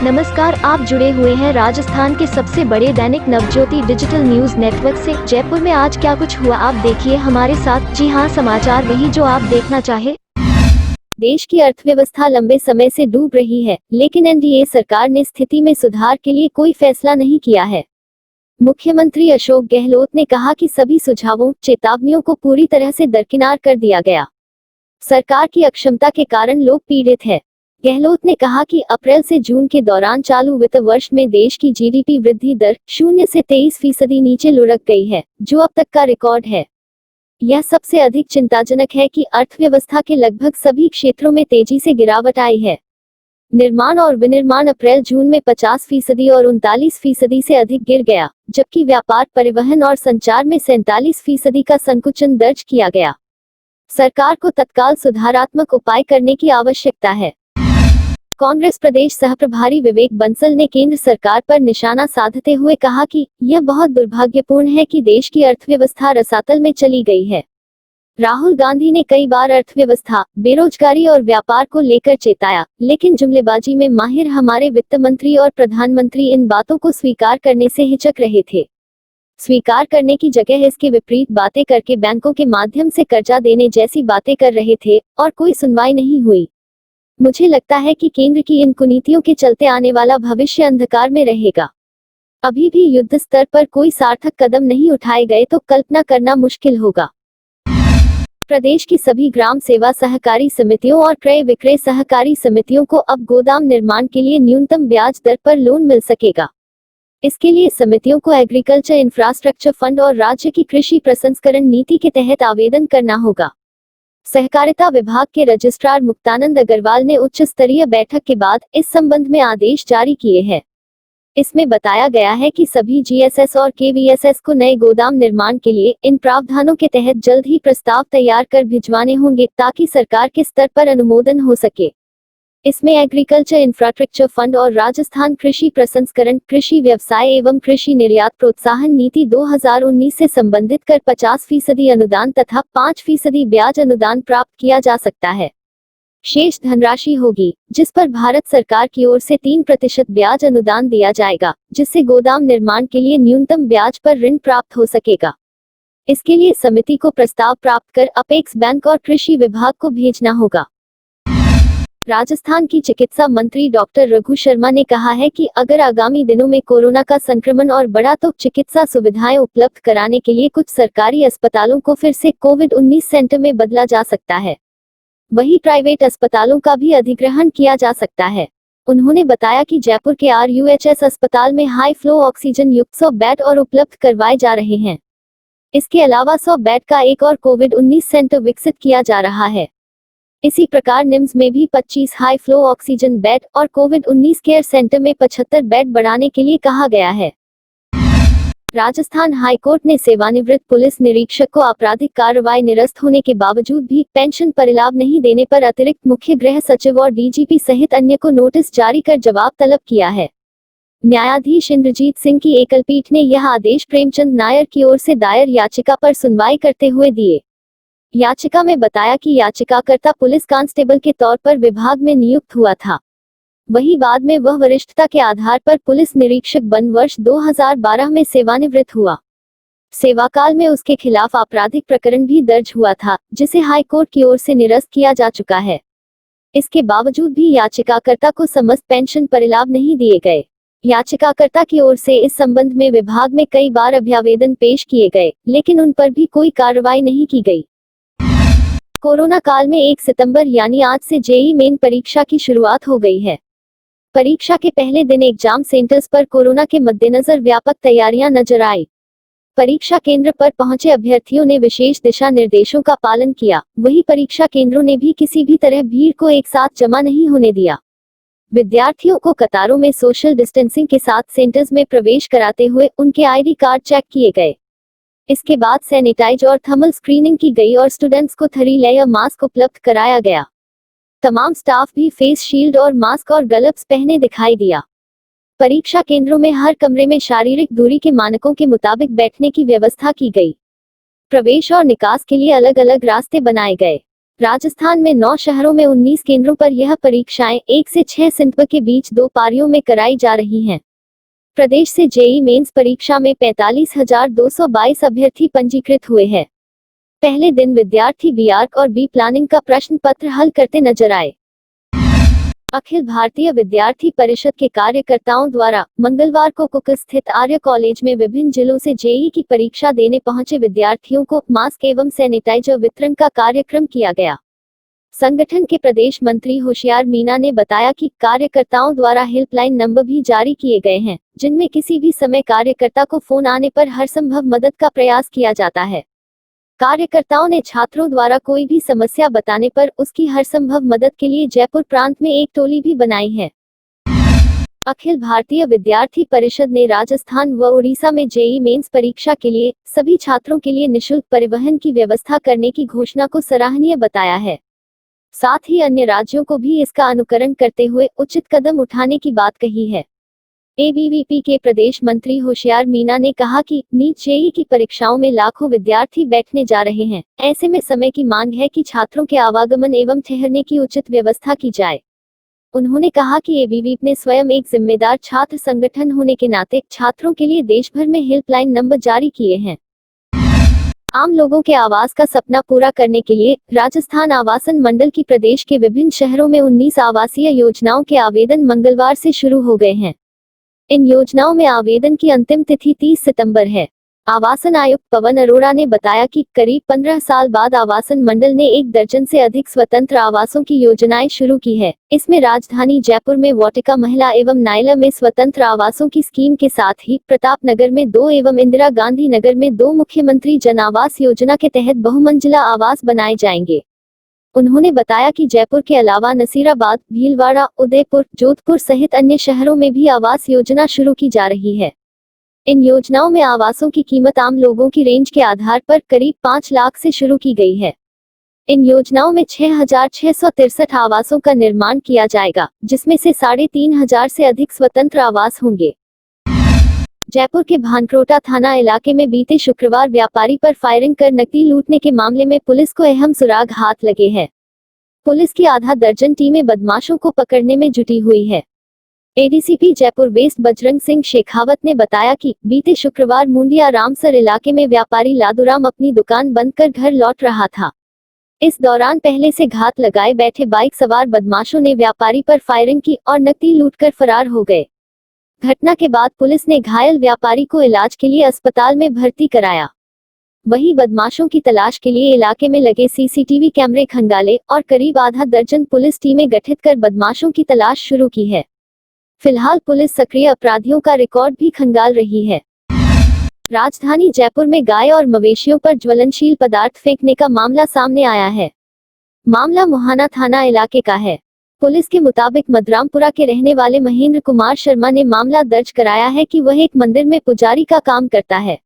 नमस्कार, आप जुड़े हुए हैं राजस्थान के सबसे बड़े Dainik Navjyoti digital news network से। जयपुर में आज क्या कुछ हुआ आप देखिए हमारे साथ। जी हां, समाचार वही जो आप देखना चाहे। देश की अर्थव्यवस्था लंबे समय से डूब रही है, लेकिन एनडीए सरकार ने स्थिति में सुधार के लिए कोई फैसला नहीं किया है। मुख्यमंत्री अशोक गहलोत ने कहा कि सभी सुझावों, चेतावनियों को पूरी तरह से दरकिनार कर दिया गया। सरकार की अक्षमता के कारण लोग पीड़ित हैं। गहलोत ने कहा कि अप्रैल से जून के दौरान चालू वित्त वर्ष में देश की जीडीपी वृद्धि दर 0 से 23% नीचे लुढ़क गई है, जो अब तक का रिकॉर्ड है। यह सबसे अधिक चिंताजनक है कि अर्थव्यवस्था के लगभग सभी क्षेत्रों में तेजी से गिरावट आई है। निर्माण और विनिर्माण अप्रैल जून में 50% और 39% से अधिक गिर गया, जबकि व्यापार, परिवहन और संचार में 47% का संकुचन दर्ज किया गया। सरकार को तत्काल सुधारात्मक उपाय करने की आवश्यकता है। कांग्रेस प्रदेश सहप्रभारी विवेक बंसल ने केंद्र सरकार पर निशाना साधते हुए कहा कि यह बहुत दुर्भाग्यपूर्ण है कि देश की अर्थव्यवस्था रसातल में चली गई है। राहुल गांधी ने कई बार अर्थव्यवस्था, बेरोजगारी और व्यापार को लेकर चेताया, लेकिन जुमलेबाजी में माहिर हमारे वित्त मंत्री और प्रधानमंत्री इन बातों को स्वीकार करने से हिचक रहे थे। स्वीकार करने की जगह इसके विपरीत बातें करके बैंकों के माध्यम से कर्जा देने जैसी बातें कर रहे थे और कोई सुनवाई नहीं हुई। मुझे लगता है कि केंद्र की इन कुनीतियों के चलते आने वाला भविष्य अंधकार में रहेगा। अभी भी युद्ध स्तर पर कोई सार्थक कदम नहीं उठाए गए तो कल्पना करना मुश्किल होगा। प्रदेश की सभी ग्राम सेवा सहकारी समितियों और क्रय विक्रय सहकारी समितियों को अब गोदाम निर्माण के लिए न्यूनतम ब्याज दर पर लोन मिल सकेगा। इसके लिए समितियों को एग्रीकल्चर इंफ्रास्ट्रक्चर फंड और राज्य की कृषि प्रसंस्करण नीति के तहत आवेदन करना होगा। सहकारिता विभाग के रजिस्ट्रार मुक्तानंद अग्रवाल ने उच्च स्तरीय बैठक के बाद इस संबंध में आदेश जारी किए हैं। इसमें बताया गया है कि सभी जीएसएस और केवीएसएस को नए गोदाम निर्माण के लिए इन प्रावधानों के तहत जल्द ही प्रस्ताव तैयार कर भिजवाने होंगे ताकि सरकार के स्तर पर अनुमोदन हो सके। इसमें एग्रीकल्चर इंफ्रास्ट्रक्चर फंड और राजस्थान कृषि प्रसंस्करण, कृषि व्यवसाय एवं कृषि निर्यात प्रोत्साहन नीति 2019 से संबंधित कर 50% अनुदान तथा 5% ब्याज अनुदान प्राप्त किया जा सकता है। शेष धनराशि होगी, जिस पर भारत सरकार की ओर से 3% ब्याज अनुदान दिया जाएगा, जिससे गोदाम निर्माण के लिए न्यूनतम ब्याज पर ऋण प्राप्त हो सकेगा। इसके लिए समिति को प्रस्ताव प्राप्त कर अपेक्स बैंक और कृषि विभाग को भेजना होगा। राजस्थान की चिकित्सा मंत्री डॉक्टर रघु शर्मा ने कहा है कि अगर आगामी दिनों में कोरोना का संक्रमण और बढ़ा तो चिकित्सा सुविधाएं उपलब्ध कराने के लिए कुछ सरकारी अस्पतालों को फिर से कोविड-19 सेंटर में बदला जा सकता है। वहीं प्राइवेट अस्पतालों का भी अधिग्रहण किया जा सकता है। उन्होंने बताया कि जयपुर के RUHS अस्पताल में हाई फ्लो ऑक्सीजन युक्त 100 बेड और उपलब्ध करवाए जा रहे हैं। इसके अलावा 100 बेड का एक और कोविड-19 सेंटर विकसित किया जा रहा है। इसी प्रकार निम्स में भी 25 हाई फ्लो ऑक्सीजन बेड और कोविड-19 केयर सेंटर में 75 बेड बढ़ाने के लिए कहा गया है। राजस्थान हाईकोर्ट ने सेवानिवृत्त पुलिस निरीक्षक को आपराधिक कार्रवाई निरस्त होने के बावजूद भी पेंशन परिलाभ नहीं देने पर अतिरिक्त मुख्य गृह सचिव और डीजीपी सहित अन्य को नोटिस जारी कर जवाब तलब किया है। न्यायाधीश इंद्रजीत सिंह की एकलपीठ ने यह आदेश प्रेमचंद नायर की ओर से दायर याचिका पर सुनवाई करते हुए दिए। याचिका में बताया कि याचिकाकर्ता पुलिस कांस्टेबल के तौर पर विभाग में नियुक्त हुआ था। वहीं बाद में वह वरिष्ठता के आधार पर पुलिस निरीक्षक बन वर्ष 2012 में सेवानिवृत्त हुआ। सेवाकाल में उसके खिलाफ आपराधिक प्रकरण भी दर्ज हुआ था, जिसे हाईकोर्ट की ओर से निरस्त किया जा चुका है। इसके बावजूद भी याचिकाकर्ता को समस्त पेंशन परिलाभ नहीं दिए गए। याचिकाकर्ता की ओर से इस संबंध में विभाग में कई बार अभ्यावेदन पेश किए गए, लेकिन उन पर भी कोई कार्रवाई नहीं की गई। कोरोना काल में 1 सितंबर यानी आज से जेईई मेन परीक्षा की शुरुआत हो गई है। परीक्षा के पहले दिन एग्जाम सेंटर्स पर कोरोना के मद्देनजर व्यापक तैयारियां नजर आई। परीक्षा केंद्र पर पहुंचे अभ्यर्थियों ने विशेष दिशा निर्देशों का पालन किया। वहीं परीक्षा केंद्रों ने भी किसी भी तरह भीड़ को एक साथ जमा नहीं होने दिया। विद्यार्थियों को कतारों में सोशल डिस्टेंसिंग के साथ सेंटर्स में प्रवेश कराते हुए उनके आईडी कार्ड चेक किए गए। इसके बाद सैनिटाइज और थर्मल स्क्रीनिंग की गई और स्टूडेंट्स को 3 लेयर मास्क उपलब्ध कराया गया। तमाम स्टाफ भी फेस शील्ड और मास्क और ग्लव्स पहने दिखाई दिया। परीक्षा केंद्रों में हर कमरे में शारीरिक दूरी के मानकों के मुताबिक बैठने की व्यवस्था की गई। प्रवेश और निकास के लिए अलग अलग रास्ते बनाए गए। राजस्थान में 9 शहरों में 19 केंद्रों पर यह परीक्षाएं 1 से 6 सितंबर के बीच 2 पारियों में कराई जा रही हैं। प्रदेश से जेईई मेंस परीक्षा में 45,222 अभ्यर्थी पंजीकृत हुए हैं। पहले दिन विद्यार्थी बी आर्क और बी प्लानिंग का प्रश्न पत्र हल करते नजर आए। अखिल भारतीय विद्यार्थी परिषद के कार्यकर्ताओं द्वारा मंगलवार को कुक स्थित आर्य कॉलेज में विभिन्न जिलों से जेईई की परीक्षा देने पहुंचे विद्यार्थियों को मास्क एवं सैनिटाइजर वितरण का कार्यक्रम किया गया। संगठन के प्रदेश मंत्री होशियार मीणा ने बताया कि कार्यकर्ताओं द्वारा हेल्पलाइन नंबर भी जारी किए गए हैं, जिनमें किसी भी समय कार्यकर्ता को फोन आने पर हर संभव मदद का प्रयास किया जाता है। कार्यकर्ताओं ने छात्रों द्वारा कोई भी समस्या बताने पर उसकी हर संभव मदद के लिए जयपुर प्रांत में एक टोली भी बनाई है। अखिल भारतीय विद्यार्थी परिषद ने राजस्थान व उड़ीसा में जेईई मेंस परीक्षा के लिए सभी छात्रों के लिए निःशुल्क परिवहन की व्यवस्था करने की घोषणा को सराहनीय बताया है। साथ ही अन्य राज्यों को भी इसका अनुकरण करते हुए उचित कदम उठाने की बात कही है। एबीवीपी के प्रदेश मंत्री होशियार मीणा ने कहा कि नीट जेईई की परीक्षाओं में लाखों विद्यार्थी बैठने जा रहे हैं। ऐसे में समय की मांग है कि छात्रों के आवागमन एवं ठहरने की उचित व्यवस्था की जाए। उन्होंने कहा कि एबीवीपी ने स्वयं एक जिम्मेदार छात्र संगठन होने के नाते छात्रों के लिए देश भर में हेल्पलाइन नंबर जारी किए हैं। आम लोगों के आवास का सपना पूरा करने के लिए राजस्थान आवासन मंडल की प्रदेश के विभिन्न शहरों में 19 आवासीय योजनाओं के आवेदन मंगलवार से शुरू हो गए हैं। इन योजनाओं में आवेदन की अंतिम तिथि 30 सितंबर है। आवासन आयुक्त पवन अरोड़ा ने बताया कि करीब 15 साल बाद आवासन मंडल ने 1 दर्जन से अधिक स्वतंत्र आवासों की योजनाएं शुरू की है। इसमें राजधानी जयपुर में वाटिका महिला एवं नायला में स्वतंत्र आवासों की स्कीम के साथ ही प्रतापनगर में 2 एवं इंदिरा गांधी नगर में 2 मुख्यमंत्री जन आवास योजना के तहत बहुमंजिला आवास बनाए जाएंगे। उन्होंने बताया कि जयपुर के अलावा नसीराबाद, भीलवाड़ा, उदयपुर, जोधपुर सहित अन्य शहरों में भी आवास योजना शुरू की जा रही है। इन योजनाओं में आवासों की कीमत आम लोगों की रेंज के आधार पर करीब 5 लाख से शुरू की गई है। इन योजनाओं में 6,663 आवासों का निर्माण किया जाएगा, जिसमें से 3,500 से अधिक स्वतंत्र आवास होंगे। जयपुर के भानक्रोटा थाना इलाके में बीते शुक्रवार व्यापारी पर फायरिंग कर नकदी लूटने के मामले में पुलिस को अहम सुराग हाथ लगे हैं। पुलिस की आधा दर्जन टीमें बदमाशों को पकड़ने में जुटी हुई है। एडीसीपी जयपुर वेस्ट बजरंग सिंह शेखावत ने बताया कि बीते शुक्रवार मुंडिया रामसर इलाके में व्यापारी लादूराम अपनी दुकान बंद कर घर लौट रहा था। इस दौरान पहले से घात लगाए बैठे बाइक सवार बदमाशों ने व्यापारी पर फायरिंग की और नकदी लूटकर फरार हो गए। घटना के बाद पुलिस ने घायल व्यापारी को इलाज के लिए अस्पताल में भर्ती कराया। वहीं बदमाशों की तलाश के लिए इलाके में लगे सीसीटीवी कैमरे खंगाले और करीब आधा दर्जन पुलिस टीमें गठित कर बदमाशों की तलाश शुरू की है। फिलहाल पुलिस सक्रिय अपराधियों का रिकॉर्ड भी खंगाल रही है। राजधानी जयपुर में गाय और मवेशियों पर ज्वलनशील पदार्थ फेंकने का मामला सामने आया है। मामला मुहाना थाना इलाके का है। पुलिस के मुताबिक मधरामपुरा के रहने वाले महेंद्र कुमार शर्मा ने मामला दर्ज कराया है कि वह एक मंदिर में पुजारी का काम करता है।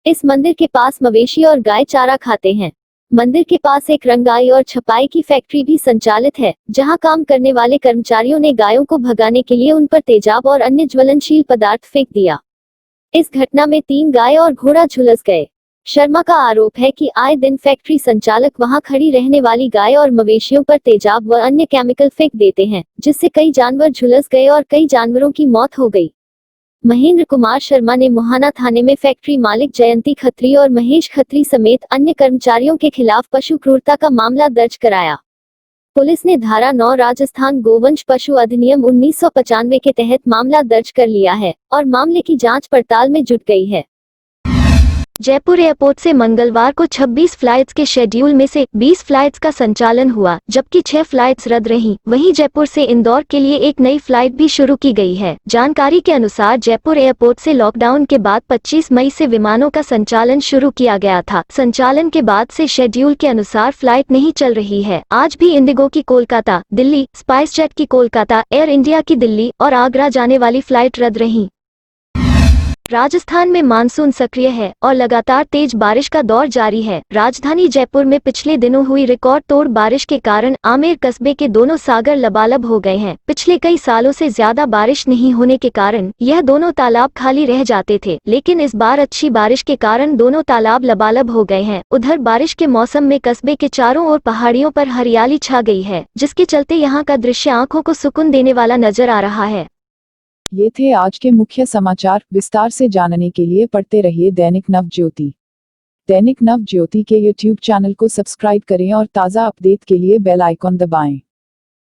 इस मंदिर के पास मवेशी और गाय चारा खाते हैं। मंदिर के पास एक रंगाई और छपाई की फैक्ट्री भी संचालित है, जहां काम करने वाले कर्मचारियों ने गायों को भगाने के लिए उन पर तेजाब और अन्य ज्वलनशील पदार्थ फेंक दिया। इस घटना में 3 गाय और घोड़ा झुलस गए। शर्मा का आरोप है कि आए दिन फैक्ट्री संचालक वहां खड़ी रहने वाली गाय और मवेशियों पर तेजाब व अन्य केमिकल फेंक देते हैं, जिससे कई जानवर झुलस गए और कई जानवरों की मौत हो गई। महेंद्र कुमार शर्मा ने मुहाना थाने में फैक्ट्री मालिक जयंती खत्री और महेश खत्री समेत अन्य कर्मचारियों के खिलाफ पशु क्रूरता का मामला दर्ज कराया। पुलिस ने धारा 9 राजस्थान गोवंश पशु अधिनियम 1995 के तहत मामला दर्ज कर लिया है और मामले की जांच पड़ताल में जुट गई है। जयपुर एयरपोर्ट से मंगलवार को 26 फ्लाइट्स के शेड्यूल में से 20 फ्लाइट्स का संचालन हुआ, जबकि 6 फ्लाइट्स रद्द रहीं। वहीं जयपुर से इंदौर के लिए एक नई फ्लाइट भी शुरू की गई है। जानकारी के अनुसार जयपुर एयरपोर्ट से लॉकडाउन के बाद 25 मई से विमानों का संचालन शुरू किया गया था। संचालन के बाद से शेड्यूल के अनुसार फ्लाइट नहीं चल रही है। आज भी इंडिगो की कोलकाता, दिल्ली, स्पाइसजेट की कोलकाता, एयर इंडिया की दिल्ली और आगरा जाने वाली फ्लाइट रद्द रहीं। राजस्थान में मानसून सक्रिय है और लगातार तेज बारिश का दौर जारी है। राजधानी जयपुर में पिछले दिनों हुई रिकॉर्ड तोड़ बारिश के कारण आमेर कस्बे के दोनों सागर लबालब हो गए हैं। पिछले कई सालों से ज्यादा बारिश नहीं होने के कारण यह दोनों तालाब खाली रह जाते थे, लेकिन इस बार अच्छी बारिश के कारण दोनों तालाब लबालब हो गए हैं। उधर बारिश के मौसम में कस्बे के चारों ओर पहाड़ियों पर हरियाली छा गई है, जिसके चलते यहाँ का दृश्य आंखों को सुकून देने वाला नजर आ रहा है। ये थे आज के मुख्य समाचार। विस्तार से जानने के लिए पढ़ते रहिए दैनिक नवज्योति। दैनिक नवज्योति के YouTube चैनल को सब्सक्राइब करें और ताज़ा अपडेट के लिए बेल आइकॉन दबाएं।